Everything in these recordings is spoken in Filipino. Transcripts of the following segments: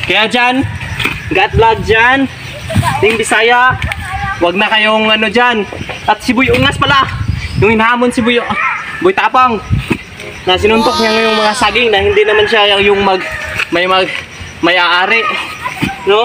Kaya dyan, God vlog dyan, Ting Bisaya, wag na kayong ano dyan. At si Boy Ungas pala, yung hinahamon si Boy Tapang, na sinuntok niya ngayong mga saging na hindi naman siya yung may-aari, no?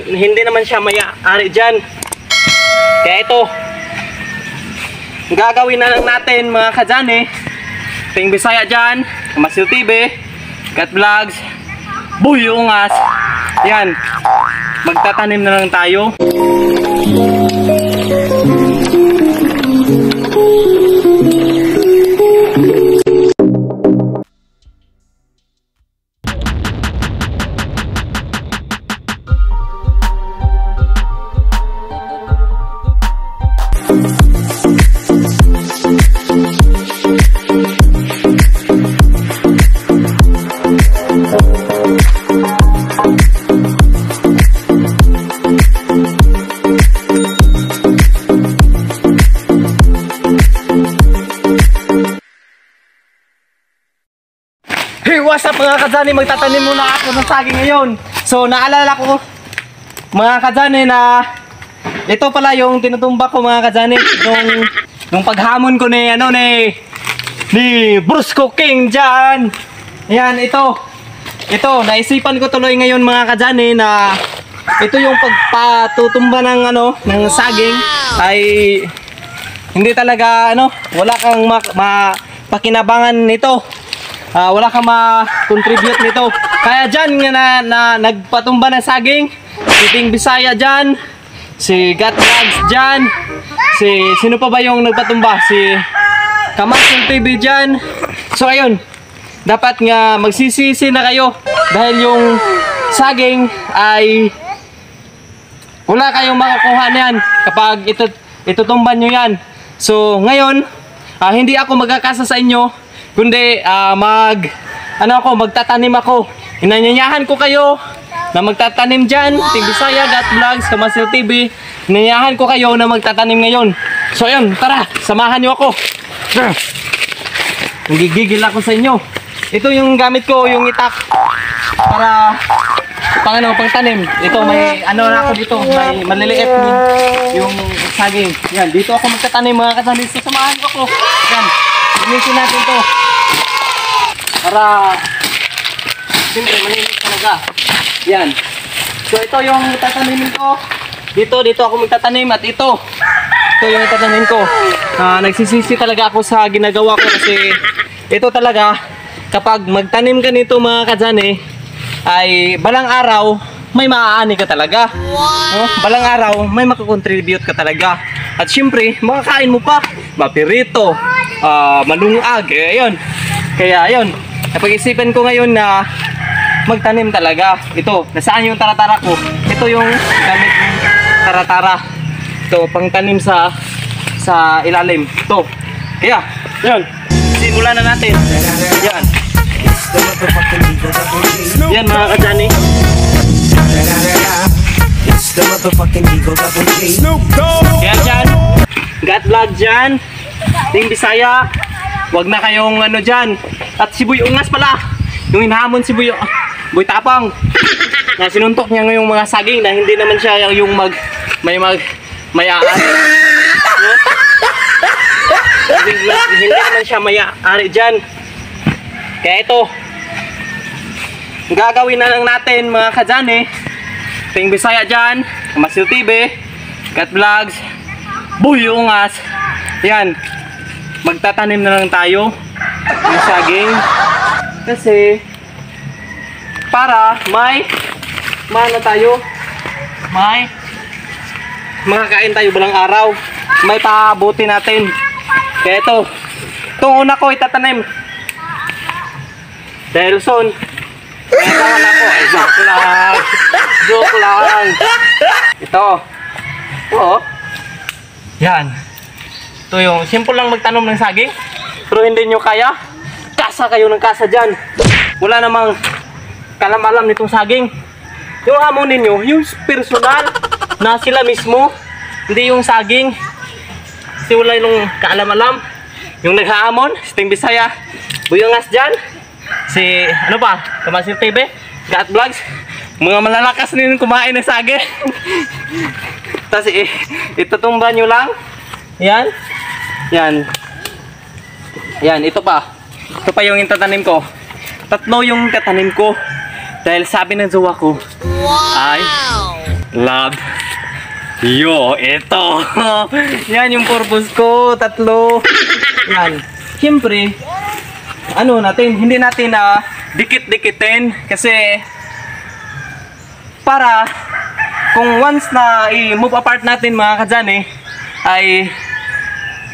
Hindi naman siya may-aari dyan. Kaya ito, gagawin na lang natin mga kajane, Ting Bisaya dyan, Masil TV, God Vlogs, Boy Ungas. Yan, magtatanim na lang tayo. Hey, what's up mga kajane? Magtatanim muna ako ng saging ngayon. So naalala ko mga kajane na ito pala yung tinutumba ko mga kajane nung paghamon ko ni Bruce Cooking dyan. Ayan, ito naisipan ko tuloy ngayon mga kajane na ito yung pagpatutumba ng saging ay hindi talaga wala kang pakinabangan nito. Wala kang ma-contribute nito. Kaya dyan na nagpatumba ng saging, si Ting Bisaya dyan, si God Vlogs dyan, sino pa ba yung nagpatumba? Si Kamasil TV dyan. So ayun, dapat nga magsisisi na kayo dahil yung saging ay wala kayong makukuha niyan kapag itutumban nyo yan. So ngayon, hindi ako magkakasa sa inyo, kundi magtatanim ako. Inanyayahan ko kayo na magtatanim dyan, Ting Bisaya, God Vlogs, Kamasil TV. Inanyayahan ko kayo na magtatanim ngayon. So ayun, tara, samahan nyo ako. Gigigil ako sa inyo. Ito yung gamit ko, yung itak para pangtanim. Ito may na ako dito, may maliliit yung saging. Yan, dito ako magtatanim mga kasali. So samahan ko ako. Yan, gamitin natin to para siyempre malinis talaga. Yan. So ito yung tatanimin ko. Dito ako magtatanim at ito yung tatanim ko. Nagsisisi talaga ako sa ginagawa ko kasi ito talaga kapag magtanim ka nito mga kajane ay balang araw may maaani ka talaga. Balang araw may makakontribute ka talaga. At siyempre makakain mo pa mapirito, malungag, ayun. Kaya ayun, napag-isipan ko ngayon na magtanim talaga. Ito, nasaan yung taratara ko? Ito yung gamit ng taratara. Ito, pangtanim sa ilalim. Ito. Kaya, yun. Simulan na natin. Yan. Yan mga kajani. Kaya dyan, God Vlog dyan, Ting Bisaya, wag na kayong dyan. At si Boy Ungas pala, yung hinahamon si Boy Tapang, na sinuntok niya ngayong mga saging na hindi naman siya yung may-aari. Hindi naman siya may-aari dyan. Kaya ito, gagawin na lang natin mga kajane, Ting Bisaya dyan, Masil TV, God Vlogs, Boy Ungas. Yan, magtatanim na lang tayo ng saging kasi para may makakain tayo balang araw, may pabuti natin. Kaya itong una ko itatanim dahil soon tahan ako. Ay, joke lang ito. Yan, ito yung simple lang magtanom ng saging. Pero hindi nyo kaya, kasa kayo ng kasa dyan. Wala namang kalam-alam nitong saging. Yung hamon ninyo, yung personal na sila mismo, hindi yung saging. Kasi wala yung kaalam-alam. Yung naghahamon, si Ting Bisaya, Boy Ungas dyan, si, ano pa, Kamasil TV, Gat Vlogs. Mga malalakas din kumain ng saging. Tapos itutumba nyo lang. Yan. Yan. Yan, ito pa. Ito pa yung itatanim ko. 3 yung tatanim ko. Dahil sabi ng jowa ko, ay, love yo, ito. Yan yung purpose ko, 3. Yan. Siyempre, ano natin, hindi natin dikit-dikitin kasi para kung once na i-move apart natin mga kajani ay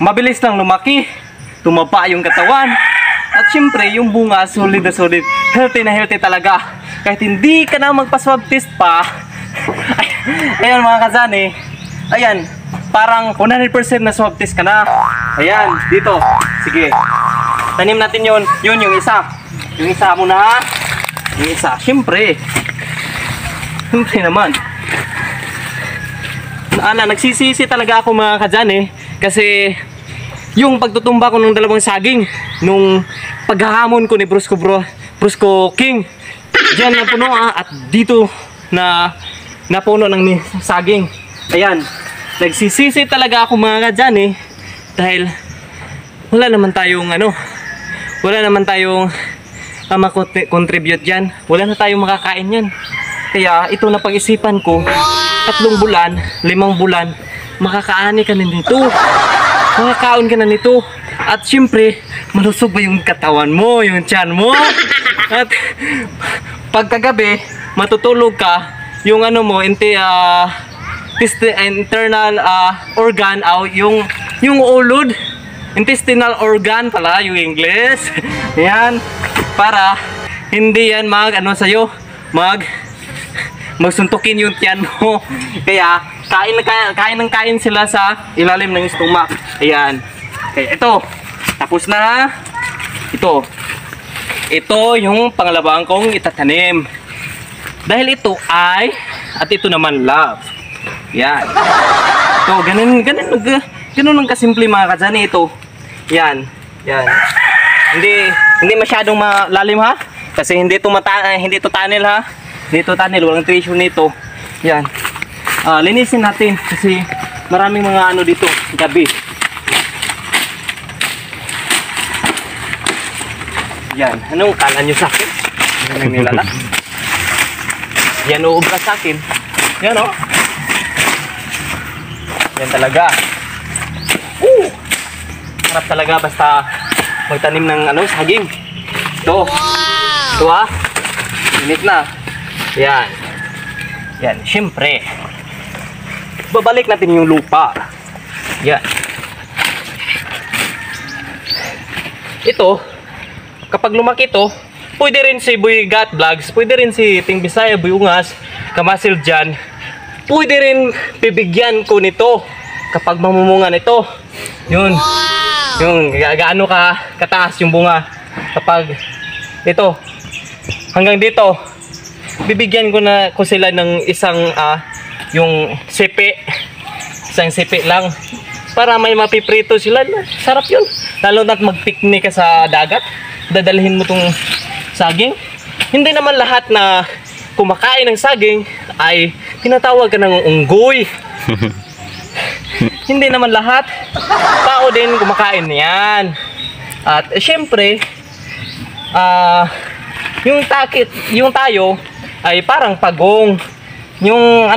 mabilis lang lumaki, tumaba yung katawan at syempre yung bunga solid na solid, healthy na healthy talaga kahit hindi ka na magpa-swab test pa. Ayan mga kajani, ayan parang 100% na swab test ka na. Ayan dito, sige tanim natin yun yung isa muna ha, yung isa syempre naman. Nagsisisi talaga ako mga kajani kasi yung pagtutumba ko ng 2 saging nung paghahamon ko ni Brusco King diyan na puno at dito na napuno ng saging. Ayan, nagsisisi talaga ako mga kajani dahil wala naman tayong makontribute dyan, wala na tayong makakain yan. Kaya ito na pag-isipan ko, 3 bulan, 5 bulan, makakaani ka na nito. Makakaon ka na nito. At syempre, malusog ba yung katawan mo, yung tiyan mo? At pagkagabi, matutulog ka, yung ano mo, internal organ, yung ulod, intestinal organ pala, yung English. Yan, para hindi yan magsuntukin yung tiyan mo. Kaya kain sila sa ilalim ng stomach. Ayan. Kaya ito, tapos na. Ito yung pangalawang kong itatanim. Dahil ito ay, at ito naman love. Yan. Ito, ganun lang kasimple mga kajani ito. Yan. Yan. Hindi masyadong malalim ha. Kasi hindi to tunnel ha. Dito tunnel, walang tissue nito. Yan. Linisin natin kasi maraming mga dito gabi. Yan. Anong kala nyo sa akin? Ano nang nilala? Yan uubra sa akin. Yan o. Yan talaga. Harap talaga basta magtanim ng saging. Ito. Ito ha. Init na. Yan. Yan, syempre. Babalik natin yung lupa. Yan. Ito, kapag lumaki ito, pwede rin si Boy Gat Vlogs, pwede rin si Ting Bisaya, Boy Ungas, Kamasil dyan. Pwede rin bibigyan ko nito kapag mamumunga nito. Yun. Yung gaano kataas yung bunga. Kapag ito, hanggang dito, bibigyan ko sila ng isang yung isang sipi lang para may mapiprito sila. Sarap yun, lalo na't magpiknik ka sa dagat, dadalhin mo tong saging. Hindi naman lahat na kumakain ng saging ay tinatawag ka ng unggoy. Hindi naman lahat, tao din kumakain yan. At syempre yung tayo ay parang pagong. Yung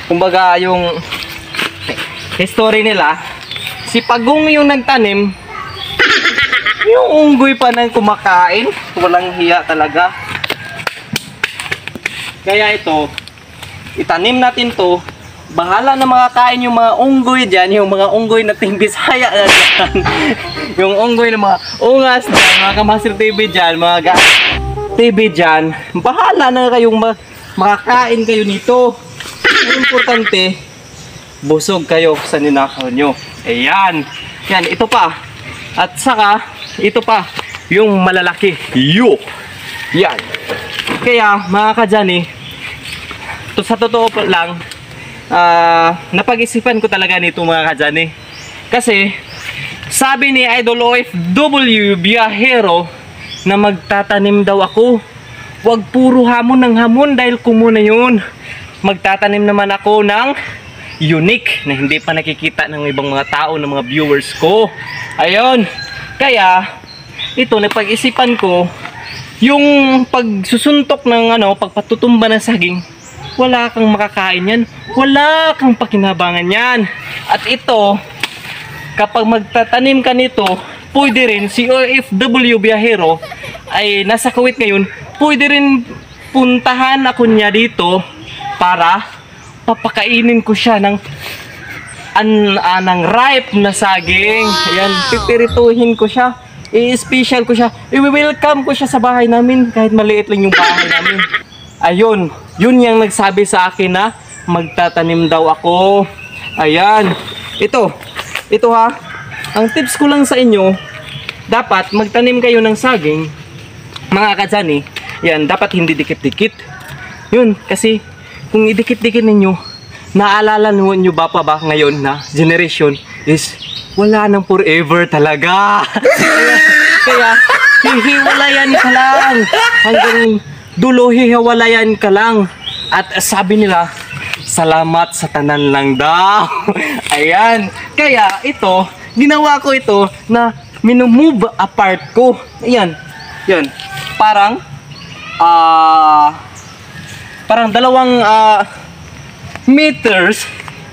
kumbaga yung history nila, si Pagong yung nagtanim, yung unggoy pa nang kumakain. Walang hiya talaga. Kaya ito, itanim natin to. Bahala na makakain yung mga unggoy dyan, yung mga unggoy na Ting Bisaya dyan. Yung unggoy na mga ungas dyan, mga Kamasil TV dyan, mga TV dyan. Bahala na kayong makakain kayo nito. Ang importante, busog kayo sa ninakaw nyo. Ayan. Yan, ito pa. At saka, ito pa, yung malalaki. Yan. Kaya, mga kajani, sa totoo lang, napag-isipan ko talaga nito mga kajani. Kasi Sabi ni Idol OFW Biyahero na magtatanim daw ako. Huwag puro hamon ng hamon dahil kumo na yun. Magtatanim naman ako ng unique na hindi pa nakikita ng ibang mga tao, ng mga viewers ko. Ayun. Kaya ito, napag-isipan ko yung pagsusuntok ng pagpatutumba ng saging. Wala kang makakain yan. Wala kang pakinabangan yan. At ito, kapag magtatanim ka nito, pwede rin si OFW Biyahero ay nasa Kuwait ngayon, pwede rin puntahan ako niya dito para papakainin ko siya ng ripe na saging. Ayan, pipirituhin ko siya, i-special ko siya, i-welcome ko siya sa bahay namin kahit maliit lang yung bahay namin. Ayun, yun yung nagsabi sa akin na magtatanim daw ako. Ayan, ito ha, ang tips ko lang sa inyo, dapat magtanim kayo ng saging, mga kadzani. Yan, dapat hindi dikit-dikit. Yun, kasi kung idikit-dikit ninyo, naalala nyo ba ngayon na generation is wala nang forever talaga. Kaya hihiwalayan ka lang. Hanggang dulo hihiwalayan ka lang. At sabi nila, salamat sa tanan lang daw. Ayan. Kaya ito, ginawa ko ito na minumove apart ko. Ayan. Yan. Parang dalawang meters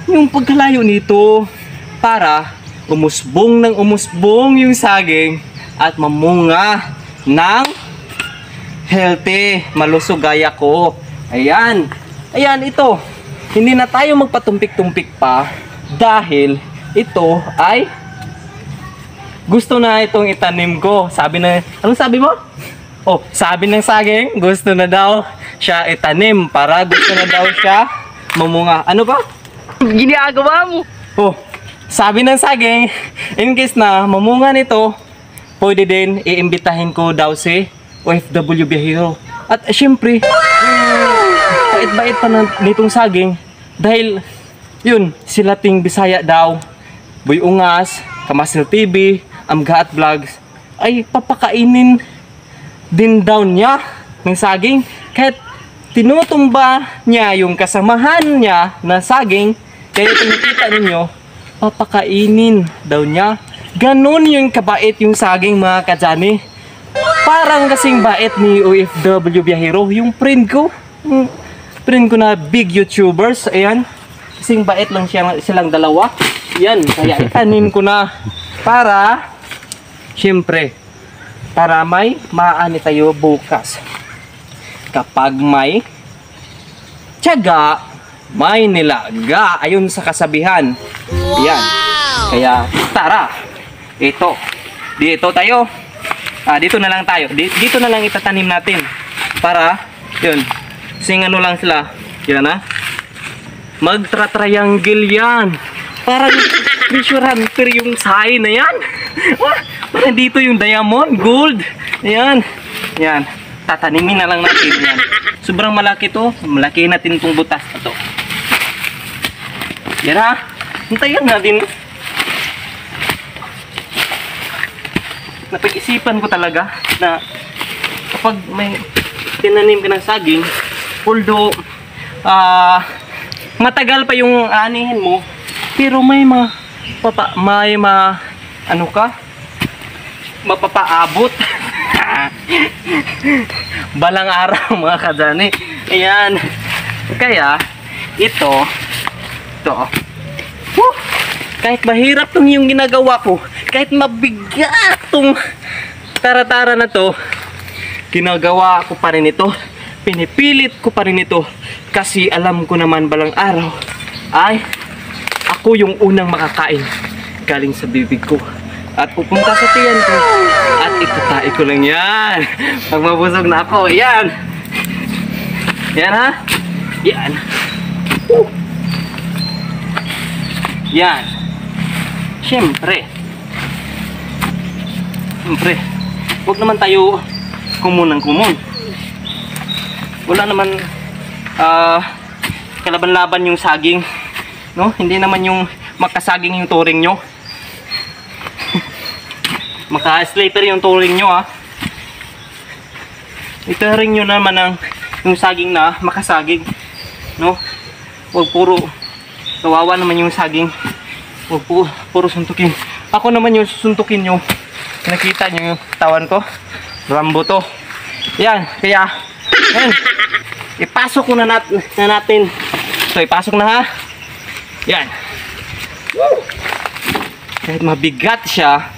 yung pagkalayo nito para umusbong yung saging at mamunga ng healthy, malusog gaya ko. Ayan. Ayan, ito. Hindi na tayo magpatumpik-tumpik pa dahil ito ay gusto na itong itanim ko. Anong sabi mo? Oh, sabi ng saging, gusto na daw siya itanim para gusto na daw siya mamunga. Ano ba? Ginagawa mo. Oh, sabi ng saging, in case na mamunga nito, pwede din iimbitahin ko daw si OFW Biyahero. At syempre, bait-bait pa nitong saging dahil yun, sila ting Bisaya daw, Boy Ungas, Kamasil TV, Amga at Vlogs ay papakainin din daw niya ng saging. Kahit tinutumba niya yung kasamahan niya na saging, kaya tinitita ninyo, papakainin daw niya. Ganon yung kabait yung saging, mga kadzani. Parang kasing bait ni OFW Biyahero, yung friend ko na big YouTubers. Ayan, kasing bait lang silang dalawa. Yan, kaya itanim ko na para syempre para may maani tayo bukas. Kapag may tiyaga, may nilaga. Ayun sa kasabihan. Yan. Kaya tara. Dito tayo. Dito na lang tayo. Dito na lang itatanim natin. Para, yun. Sing ano lang sila. Yan ha. Magtra-triangle yan. Parang Treasure Hunter yung sign na yan. Parang dito yung diamond, gold. Ayan. Yan. Tatanimin na lang natin yan. Sobrang malaki to. Malaki natin itong butas na to. Yan ha. Hintayin natin. Napag-isipan ko talaga na kapag may tinanim ka ng saging, although matagal pa yung anihin mo, pero may mapapaabot. Balang araw, mga kadzani. Ayan. Kaya ito kahit mahirap tong yung ginagawa ko, kahit mabigat tong tara-tara na to, ginagawa ko pa rin ito, pinipilit ko pa rin ito, kasi alam ko naman balang araw ay ako yung unang makakain galing sa bibig ko at pupunta sa tiyan ko at itatai ko lang yan pag mabusog na ako. Yan ha, yan yan. Siyempre, huwag naman tayo kumun. Wala naman kalaban-laban yung saging, no? Hindi naman yung makasaging yung turing nyo. Maka-slipper yung turing nyo ha. Ito rin nyo naman ang yung saging na makasaging. No? Huwag puro kawawa naman yung saging. Huwag puro suntukin. Ako naman yung susuntukin nyo. Nakita nyo yung tawan ko. Rambo to. Yan. Kaya, yan. Ipasok ko na natin. So, ipasok na ha. Yan. Woo! Kahit mabigat siya.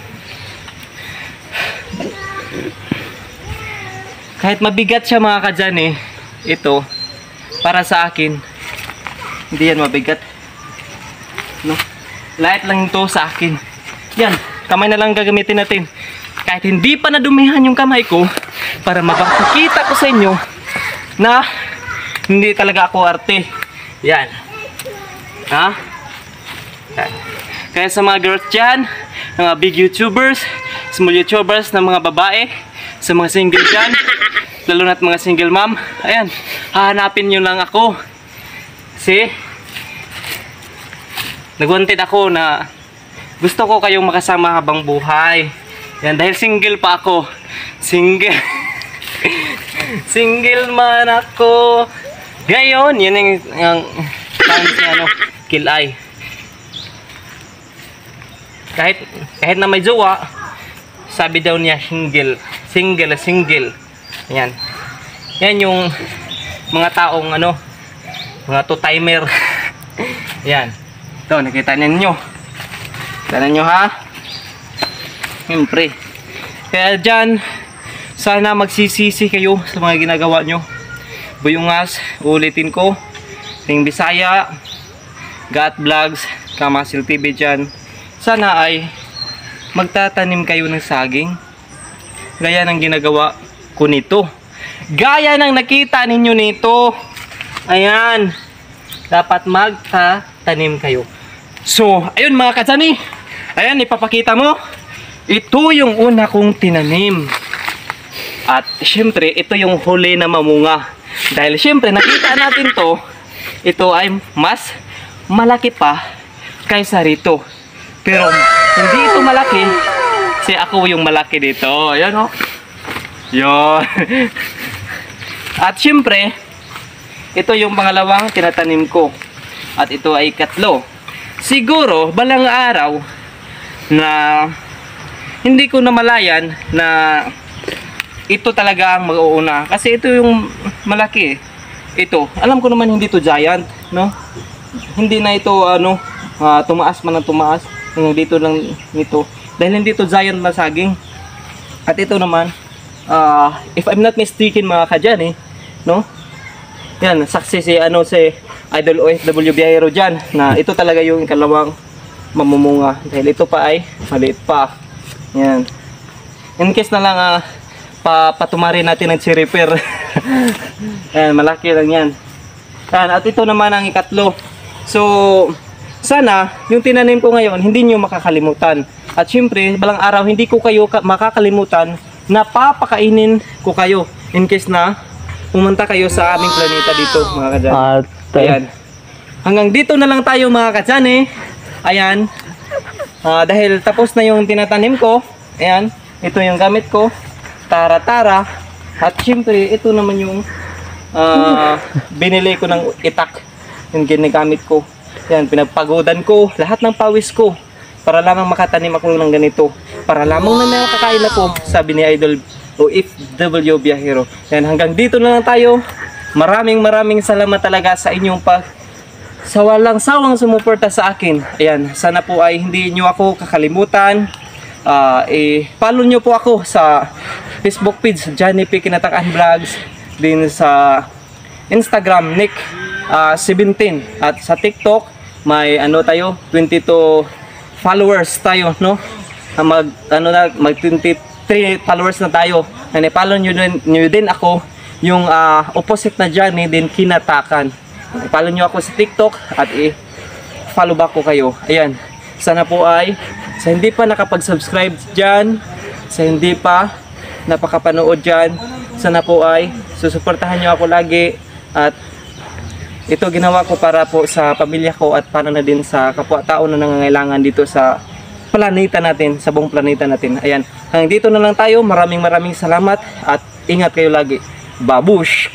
Kahit mabigat siya mga kadyan eh. Ito. Para sa akin. Hindi yan mabigat. No? Light lang ito sa akin. Yan. Kamay na lang gagamitin natin. Kahit hindi pa nadumihan yung kamay ko. Para mapakita ko sa inyo. Na hindi talaga ako arte. Yan. Ha? Yan. Kaya sa mga girls dyan, mga big YouTubers, small YouTubers na mga babae, sa mga single dyan, lalo na't mga single mom, ayan, hahanapin nyo lang ako. Kasi, nag-wanted ako na gusto ko kayong makasama habang buhay. Yan, dahil single pa ako. Single. Single man ako. Ngayon, yun yung times na ano, kill eye. Kahit na may jowa, sabi daw niya single. Single. Ayan. Yan yung mga taong ano, mga two-timer. Ayan. Ito, nakita ninyo. Kita ninyo ha? Siyempre. Kaya dyan, sana magsisisi kayo sa mga ginagawa nyo. Buyungas, ulitin ko. Ting Bisaya, Gat Vlogs, Kamasil TV dyan. Sana ay magtatanim kayo ng saging. Gaya ng ginagawa ko nito. Gaya ng nakita ninyo nito. Ayan. Dapat magtatanim kayo. So, ayun mga katsani. Ayan, ipapakita mo. Ito yung una kong tinanim. At syempre, ito yung huli na mamunga. Dahil syempre, nakita natin to. Ito ay mas malaki pa kaysa rito. Pero hindi ito malaki. Kasi ako yung malaki dito. Ayan o. Yun. At syempre, ito yung pangalawang tinatanim ko. At ito ay katlo. Siguro, balang araw na hindi ko namalayan na ito talaga ang mag-uuna. Kasi ito yung malaki. Ito, alam ko naman hindi to giant, no? Hindi na ito ano, tumaas man ng tumaas. Dito lang nito. Dahil hindi to giant na saging. At ito naman, if I'm not mistaken mga kadyan eh, no? Yan, saksi si Idol OFW Biyahero dyan na ito talaga yung ikalawang mamumunga. Dahil ito pa ay maliit pa. Yan. In case na lang patumari natin ng chiriper. Yan, malaki lang yan. Yan. At ito naman ang ikatlo. So, sana yung tinanim ko ngayon hindi nyo makakalimutan. At syempre, balang araw hindi ko kayo makakalimutan na papakainin ko kayo in case na pumunta kayo sa aming planeta dito mga kadyan. Ayan. Hanggang dito na lang tayo mga kadyan eh. Ayan. Dahil tapos na yung tinatanim ko. Ayan. Ito yung gamit ko. Tara-tara. At syempre, ito naman yung binili ko ng itak. Yung ginagamit ko. Ayan, pinagpagodan ko. Lahat ng pawis ko. Para lamang makatanim ako ng ganito. Para lamang na nakakain ako. Sabi ni Idol OFW Biyahero. Ayan, hanggang dito na lang tayo. Maraming salamat talaga sa inyong sa walang sawang sumuporta sa akin. Ayan, sana po ay hindi nyo ako kakalimutan. Follow nyo po ako sa Facebook page, Johnny P. Kinatakaan Vlogs. Din sa Instagram, Nick 17. At sa TikTok, may tayo, 22 followers tayo, no? Mag 23 followers na tayo. And follow nyo din ako, yung opposite na Johnny din Kinatakan. Follow nyo ako sa TikTok at follow back ko kayo. Ayan. Sana po ay sa hindi pa nakapag-subscribe dyan, sa hindi pa napakapanood dyan, sana po ay susuportahan nyo ako lagi. At ito ginawa ko para po sa pamilya ko at para na din sa kapwa-tao na nangangailangan dito sa planeta natin, sa buong planeta natin. Ayan, hanggang dito na lang tayo. Maraming salamat at ingat kayo lagi. Babush!